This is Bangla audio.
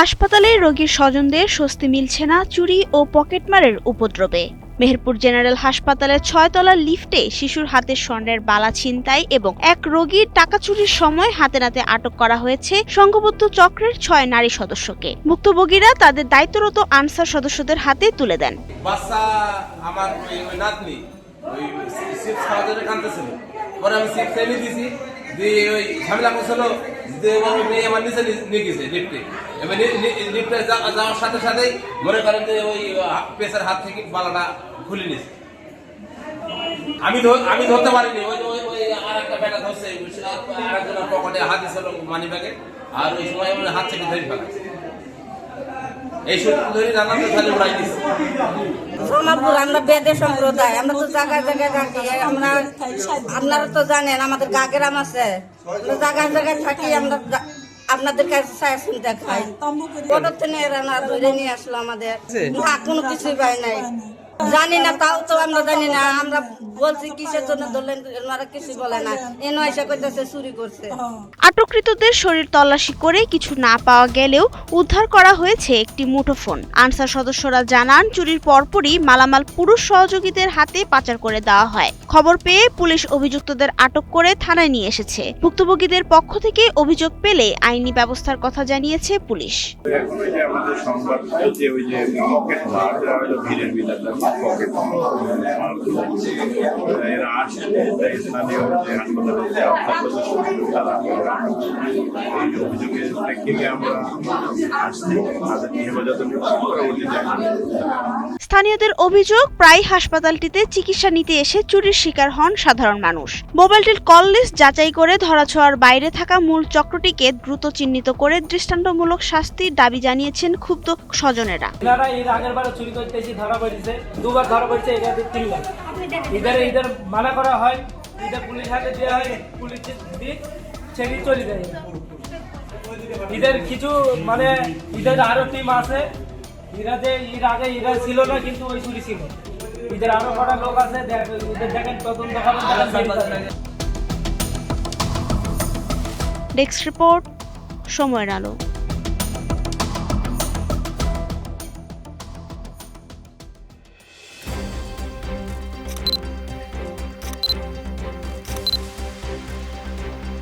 হাসপাতালে রোগীর স্বজনদের স্বস্তি মিলছে না চুরি ও পকেটমারের উপদ্রবে। মেহেরপুর জেনারেল হাসপাতালের ৬ তলার লিফটে শিশুর হাতে স্বর্ণের বালা ছিনতাই এবং এক রোগীর টাকা চুরির সময় হাতে নাতে আটক করা হয়েছে সংঘবদ্ধ চক্রের ৬ নারী সদস্যকে। ভুক্তভোগীরা তাদের দায়িত্বরত আনসার সদস্যদের হাতে তুলে দেন। বাচ্চা আমার ওই নাতনি ওই চিপস খাওয়ার জন্য কাঁদতেছিল, পরে আমি চিপস এনে দিয়েছি, দিয়ে ওই ঝামেলা করছিল, দিয়ে মেয়ে আমার নিচে নিয়ে গেছে লিফটে। এবার লিফটে যাওয়ার সাথে সাথেই মনে করেন যে ওই পেশার হাত থেকে বালাটা খুলে নিয়েছে। আমি ধরতে পারিনি, ওই ওই ওই আর একটা ব্যাটা ধরছে, আর একজনের পকেটে হাত দিয়েছিল মানি ব্যাগে, আর ওই সময় হাত থেকে ধরে ফেলাছে। এই সূত্র ধরে জানলাম তো তাহলে উড়াই দিচ্ছে। সোনারপুর আমরা বেদে সম্প্রদায়, আমরা তো জায়গায় জায়গায় থাকি। আপনারা তো জানেন আমাদের গাগেরাম আছে, আমরা জায়গায় জায়গায় থাকি। আমরা আপনাদের কাছে শুনতে খাই, কত থেকে এরা না ধরে নিয়ে আসলো আমাদের, না কোনো কিছুই পাই নাই। জানি না, তাও তো আমরা জানি না। আমরা বলছি কিসের জন্য ধরলেন, ওনারা কিছু বলে না। এনে এসে কইতেছে চুরি করছে। আটককৃতদের শরীর তল্লাশি করে কিছু না পাওয়া গেলেও উদ্ধার করা হয়েছে একটি মুঠোফোন। আনসার সদস্যরা জানান, চুরির পরপরই মালামাল পুরুষ সহযোগীদের হাতে পাচার করে দেওয়া হয়। খবর পেয়ে পুলিশ অভিযুক্তদের আটক করে থানায় নিয়ে এসেছে। ভুক্তভোগীদের পক্ষ থেকে অভিযোগ পেলে আইনি ব্যবস্থার কথা জানিয়েছে পুলিশ। এরা আসছে স্থানীয় যে হাসপাতালের তারা এই অভিযোগের প্রেক্ষিতে আমরা আসছি, তাদের হেফাজতে পরবর্তী জানাবো। স্থানীয়দের অভিযোগ, প্রায় হাসপাতালটিতে চিকিৎসা নিতে এসে চুরির শিকার হন সাধারণ মানুষ। মোবাইলটির কল লিস্ট যাচাই করে ধরাছোঁয়ার বাইরে থাকা মূল চক্রটিকে দ্রুত চিহ্নিত করে দৃষ্টান্তমূলক শাস্তির দাবি জানিয়েছেন ক্ষুব্ধ স্বজনেরা। এনারা এর আগের বারে চুরি করতে এসে ধরা পড়েছে, দুবার ধরা পড়েছে, এটা 3 বার। এদের মানা করা হয়, এদের পুলিশ হাতে দেওয়া হয়, পুলিশ দিয়ে ছেড়ে চলে যায়। এদের কিছু মানে এদের আরো টিম আছে, এরা যে এর আগে এরা ছিল না, কিন্তু ওই চুরি ছিল। এদের আরো কটা লোক আছে, এদের দেখেন তদন্ত করেন। ডেস্ক রিপোর্ট, সময়ের আলো।